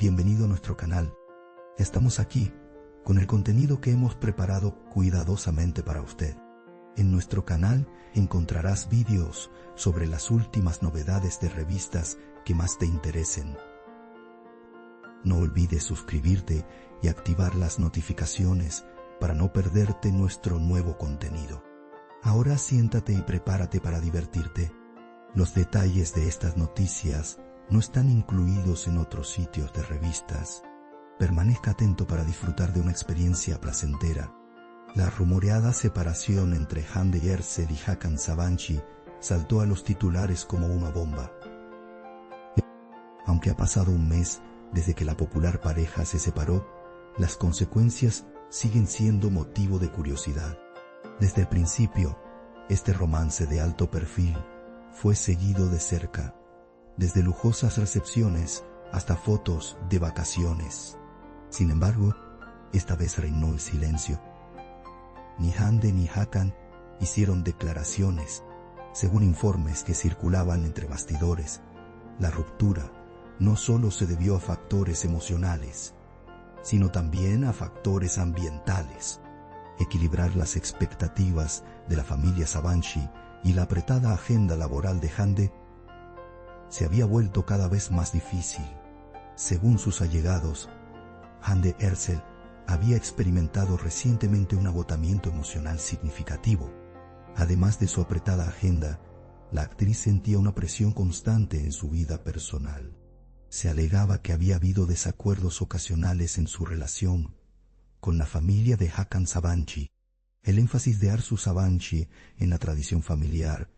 bienvenido a nuestro canal. Estamos aquí con el contenido que hemos preparado cuidadosamente para usted. En nuestro canal encontrarás vídeos sobre las últimas novedades de revistas que más te interesen. No olvides suscribirte y activar las notificaciones para no perderte nuestro nuevo contenido. Ahora siéntate y prepárate para divertirte. Los detalles de estas noticias no están incluidos en otros sitios de revistas. Permanezca atento para disfrutar de una experiencia placentera. La rumoreada separación entre Hande Erçel y Hakan Sabancı saltó a los titulares como una bomba. Aunque ha pasado un mes desde que la popular pareja se separó, las consecuencias siguen siendo motivo de curiosidad. Desde el principio, este romance de alto perfil fue seguido de cerca, desde lujosas recepciones hasta fotos de vacaciones. Sin embargo, esta vez reinó el silencio. Ni Hande ni Hakan hicieron declaraciones. Según informes que circulaban entre bastidores, la ruptura no solo se debió a factores emocionales, sino también a factores ambientales. Equilibrar las expectativas de la familia Sabancı y la apretada agenda laboral de Hande se había vuelto cada vez más difícil. Según sus allegados, Hande Erçel había experimentado recientemente un agotamiento emocional significativo. Además de su apretada agenda, la actriz sentía una presión constante en su vida personal. Se alegaba que había habido desacuerdos ocasionales en su relación con la familia de Hakan Sabancı. El énfasis de Arzu Sabancı en la tradición familiar,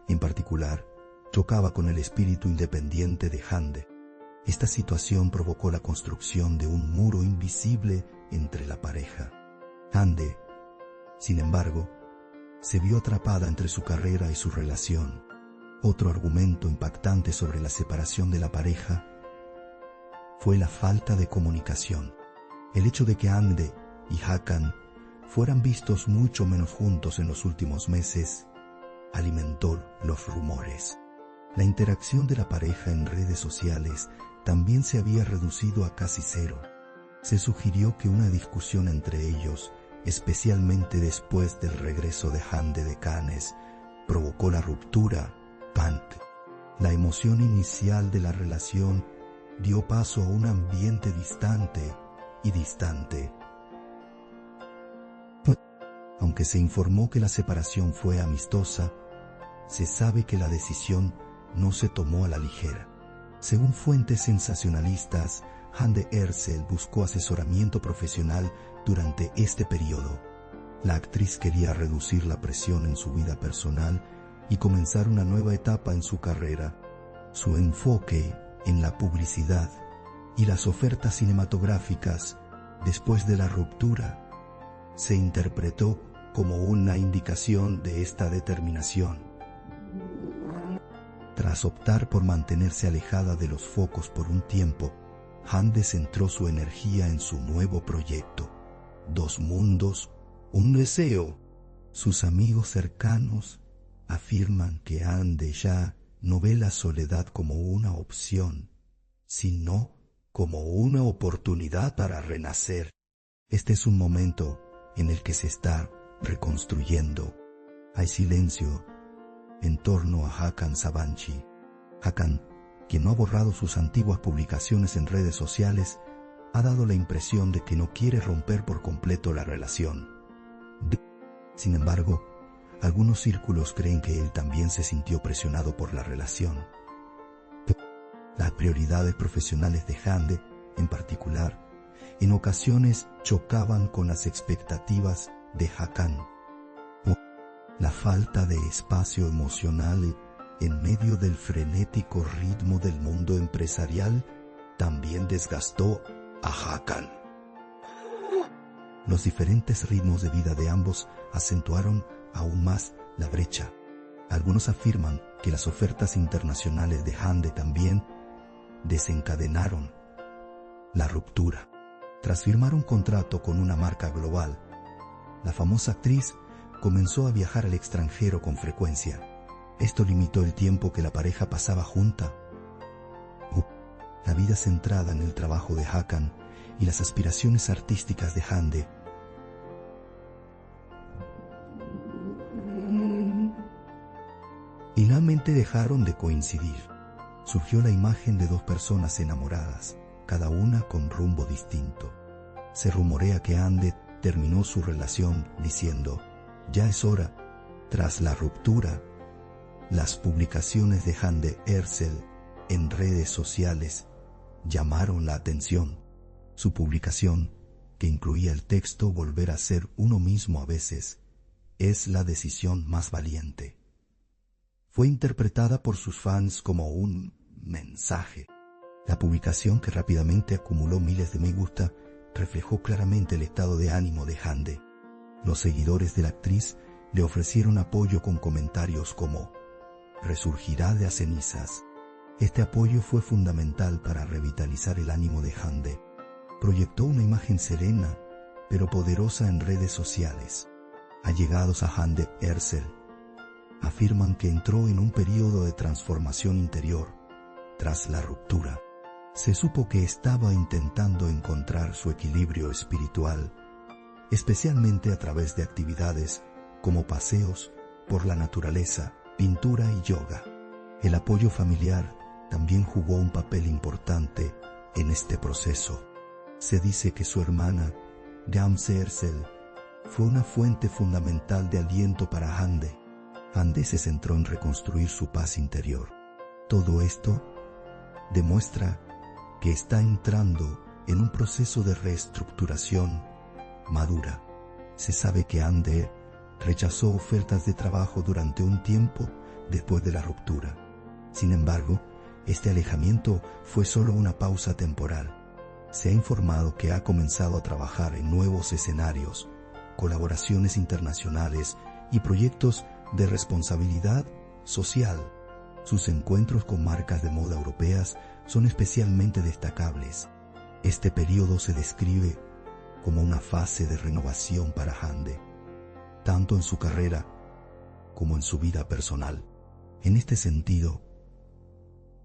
en particular, chocaba con el espíritu independiente de Hande. Esta situación provocó la construcción de un muro invisible entre la pareja. Hande, sin embargo, se vio atrapada entre su carrera y su relación. Otro argumento impactante sobre la separación de la pareja fue la falta de comunicación. El hecho de que Hande y Hakan fueran vistos mucho menos juntos en los últimos meses alimentó los rumores. La interacción de la pareja en redes sociales también se había reducido a casi cero. Se sugirió que una discusión entre ellos, especialmente después del regreso de Hande de Cannes, provocó la ruptura. La emoción inicial de la relación dio paso a un ambiente distante. Aunque se informó que la separación fue amistosa, se sabe que la decisión no se tomó a la ligera. Según fuentes sensacionalistas, Hande Erçel buscó asesoramiento profesional durante este periodo. La actriz quería reducir la presión en su vida personal y comenzar una nueva etapa en su carrera. Su enfoque en la publicidad y las ofertas cinematográficas después de la ruptura se interpretó como una indicación de esta determinación. Tras optar por mantenerse alejada de los focos por un tiempo, Hande centró su energía en su nuevo proyecto, Dos Mundos, un Deseo. Sus amigos cercanos afirman que Hande ya no ve la soledad como una opción, sino como una oportunidad para renacer. Este es un momento en el que se está reconstruyendo. Hay silencio en torno a Hakan Sabancı. Hakan, quien no ha borrado sus antiguas publicaciones en redes sociales, ha dado la impresión de que no quiere romper por completo la relación. Sin embargo, algunos círculos creen que él también se sintió presionado por la relación. Las prioridades profesionales de Hande, en particular, en ocasiones chocaban con las expectativas de Hakan. La falta de espacio emocional en medio del frenético ritmo del mundo empresarial también desgastó a Hakan. Los diferentes ritmos de vida de ambos acentuaron aún más la brecha. Algunos afirman que las ofertas internacionales de Hande también desencadenaron la ruptura. Tras firmar un contrato con una marca global, la famosa actriz comenzó a viajar al extranjero con frecuencia. Esto limitó el tiempo que la pareja pasaba junta. La vida centrada en el trabajo de Hakan y las aspiraciones artísticas de Hande finalmente dejaron de coincidir. Surgió la imagen de dos personas enamoradas, cada una con rumbo distinto. Se rumorea que Hande terminó su relación diciendo, ya es hora. Tras la ruptura, las publicaciones de Hande Erçel en redes sociales llamaron la atención. Su publicación, que incluía el texto "Volver a ser uno mismo a veces, es la decisión más valiente", fue interpretada por sus fans como un mensaje. La publicación, que rápidamente acumuló miles de me gusta, reflejó claramente el estado de ánimo de Hande. Los seguidores de la actriz le ofrecieron apoyo con comentarios como "resurgirá de las cenizas". Este apoyo fue fundamental para revitalizar el ánimo de Hande. Proyectó una imagen serena, pero poderosa en redes sociales. Allegados a Hande Erçel afirman que entró en un periodo de transformación interior. Tras la ruptura, se supo que estaba intentando encontrar su equilibrio espiritual, especialmente a través de actividades como paseos por la naturaleza, pintura y yoga. El apoyo familiar también jugó un papel importante en este proceso. Se dice que su hermana, Gamze Erçel, fue una fuente fundamental de aliento para Hande. Hande se centró en reconstruir su paz interior. Todo esto demuestra que está entrando en un proceso de reestructuración madura. Se sabe que Hande rechazó ofertas de trabajo durante un tiempo después de la ruptura. Sin embargo, este alejamiento fue solo una pausa temporal. Se ha informado que ha comenzado a trabajar en nuevos escenarios, colaboraciones internacionales y proyectos de responsabilidad social. Sus encuentros con marcas de moda europeas son especialmente destacables. Este periodo se describe como una fase de renovación para Hande, tanto en su carrera como en su vida personal. En este sentido,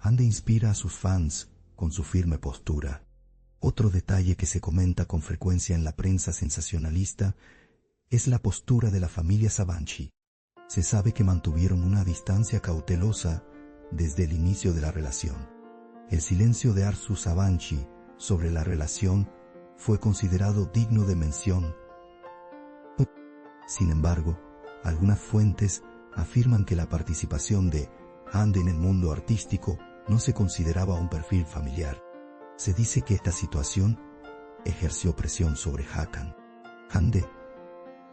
Hande inspira a sus fans con su firme postura. Otro detalle que se comenta con frecuencia en la prensa sensacionalista es la postura de la familia Sabanci. Se sabe que mantuvieron una distancia cautelosa desde el inicio de la relación. El silencio de Arzu Sabanci sobre la relación fue considerado digno de mención. Sin embargo, algunas fuentes afirman que la participación de Hande en el mundo artístico no se consideraba un perfil familiar. Se dice que esta situación ejerció presión sobre Hakan. Hande,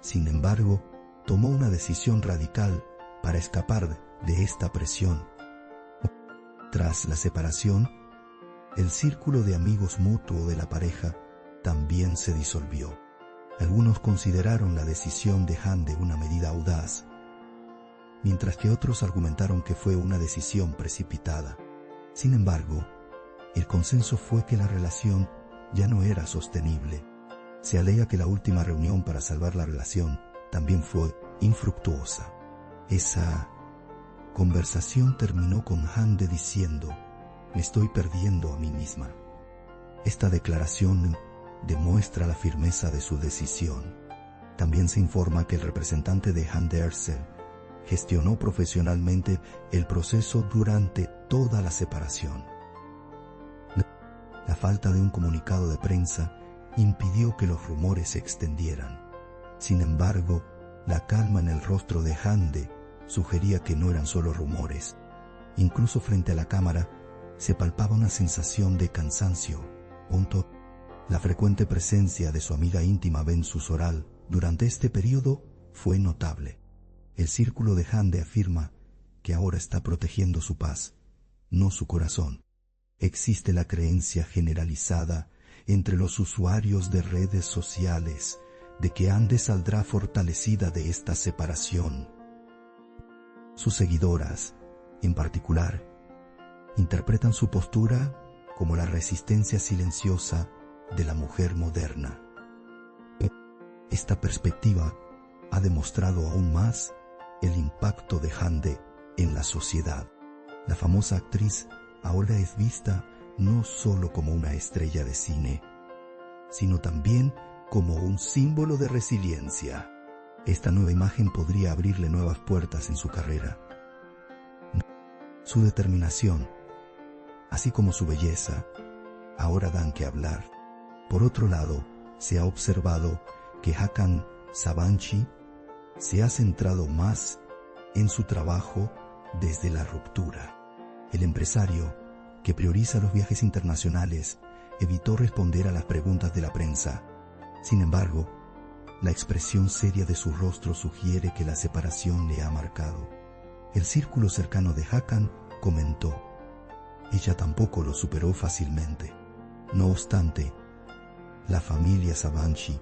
sin embargo, tomó una decisión radical para escapar de esta presión. Tras la separación, el círculo de amigos mutuo de la pareja también se disolvió. Algunos consideraron la decisión de Hande una medida audaz, mientras que otros argumentaron que fue una decisión precipitada. Sin embargo, el consenso fue que la relación ya no era sostenible. Se alega que la última reunión para salvar la relación también fue infructuosa. Esa conversación terminó con Hande diciendo: "Me estoy perdiendo a mí misma". Esta declaración demuestra la firmeza de su decisión. También se informa que el representante de Hande Erçel gestionó profesionalmente el proceso durante toda la separación. La falta de un comunicado de prensa impidió que los rumores se extendieran. Sin embargo, la calma en el rostro de Hande sugería que no eran solo rumores. Incluso frente a la cámara se palpaba una sensación de cansancio. La frecuente presencia de su amiga íntima Bensu Soral durante este periodo fue notable. El círculo de Hande afirma que ahora está protegiendo su paz, no su corazón. Existe la creencia generalizada entre los usuarios de redes sociales de que Hande saldrá fortalecida de esta separación. Sus seguidoras, en particular, interpretan su postura como la resistencia silenciosa de la mujer moderna. Esta perspectiva ha demostrado aún más el impacto de Hande en la sociedad. La famosa actriz ahora es vista no solo como una estrella de cine, sino también como un símbolo de resiliencia. Esta nueva imagen podría abrirle nuevas puertas en su carrera. Su determinación, así como su belleza, ahora dan que hablar. Por otro lado, se ha observado que Hakan Sabanci se ha centrado más en su trabajo desde la ruptura. El empresario, que prioriza los viajes internacionales, evitó responder a las preguntas de la prensa. Sin embargo, la expresión seria de su rostro sugiere que la separación le ha marcado. El círculo cercano de Hakan comentó: ella tampoco lo superó fácilmente. No obstante, la familia Sabanci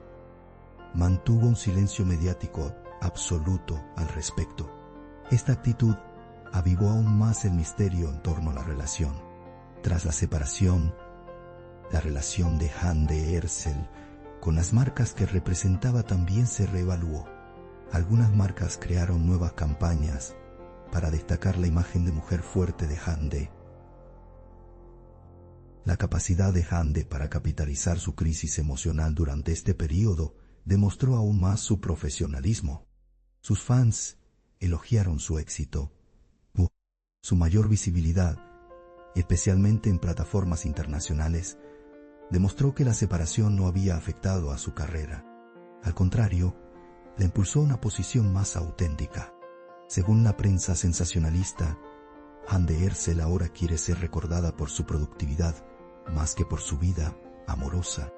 mantuvo un silencio mediático absoluto al respecto. Esta actitud avivó aún más el misterio en torno a la relación. Tras la separación, la relación de Hande Erçel con las marcas que representaba también se reevaluó. Algunas marcas crearon nuevas campañas para destacar la imagen de mujer fuerte de Hande. La capacidad de Hande para capitalizar su crisis emocional durante este periodo demostró aún más su profesionalismo. Sus fans elogiaron su éxito, su mayor visibilidad, especialmente en plataformas internacionales, demostró que la separación no había afectado a su carrera. Al contrario, la impulsó a una posición más auténtica. Según la prensa sensacionalista, Hande Erçel ahora quiere ser recordada por su productividad más que por su vida amorosa.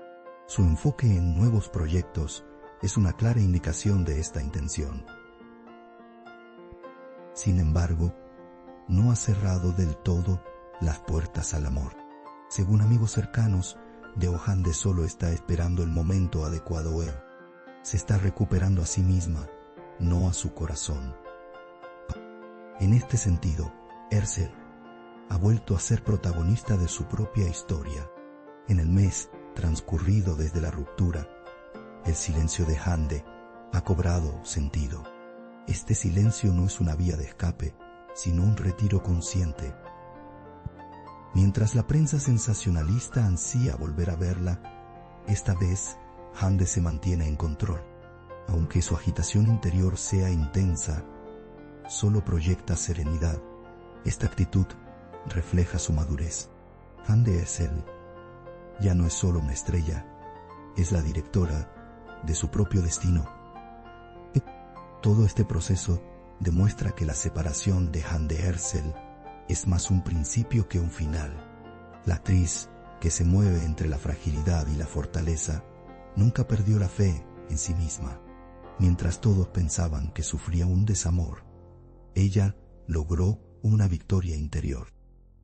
Su enfoque en nuevos proyectos es una clara indicación de esta intención. Sin embargo, no ha cerrado del todo las puertas al amor. Según amigos cercanos, Deo Hande solo está esperando el momento adecuado. Se está recuperando a sí misma, no a su corazón. En este sentido, Erçel ha vuelto a ser protagonista de su propia historia. En el mes transcurrido desde la ruptura, el silencio de Hande ha cobrado sentido. Este silencio no es una vía de escape, sino un retiro consciente. Mientras la prensa sensacionalista ansía volver a verla, esta vez Hande se mantiene en control. Aunque su agitación interior sea intensa, solo proyecta serenidad. Esta actitud refleja su madurez. Hande Erçel ya no es solo una estrella, es la directora de su propio destino. Todo este proceso demuestra que la separación de Hande Erçel es más un principio que un final. La actriz, que se mueve entre la fragilidad y la fortaleza, nunca perdió la fe en sí misma. Mientras todos pensaban que sufría un desamor, ella logró una victoria interior.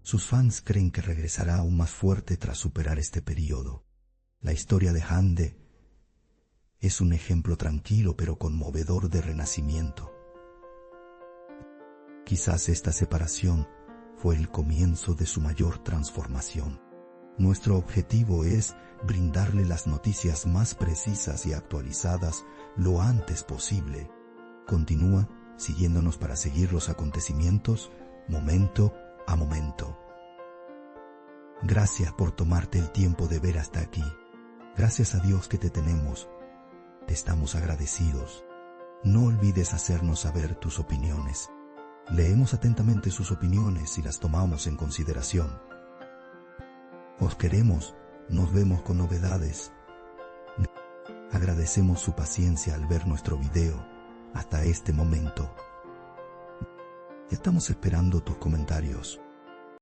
Sus fans creen que regresará aún más fuerte tras superar este periodo. La historia de Hande es un ejemplo tranquilo pero conmovedor de renacimiento. Quizás esta separación fue el comienzo de su mayor transformación. Nuestro objetivo es brindarle las noticias más precisas y actualizadas lo antes posible. Continúa siguiéndonos para seguir los acontecimientos momento a momento. Gracias por tomarte el tiempo de ver hasta aquí. Gracias a Dios que te tenemos. Te estamos agradecidos. No olvides hacernos saber tus opiniones. Leemos atentamente sus opiniones y las tomamos en consideración. Os queremos, nos vemos con novedades. Agradecemos su paciencia al ver nuestro video hasta este momento. Estamos esperando tus comentarios.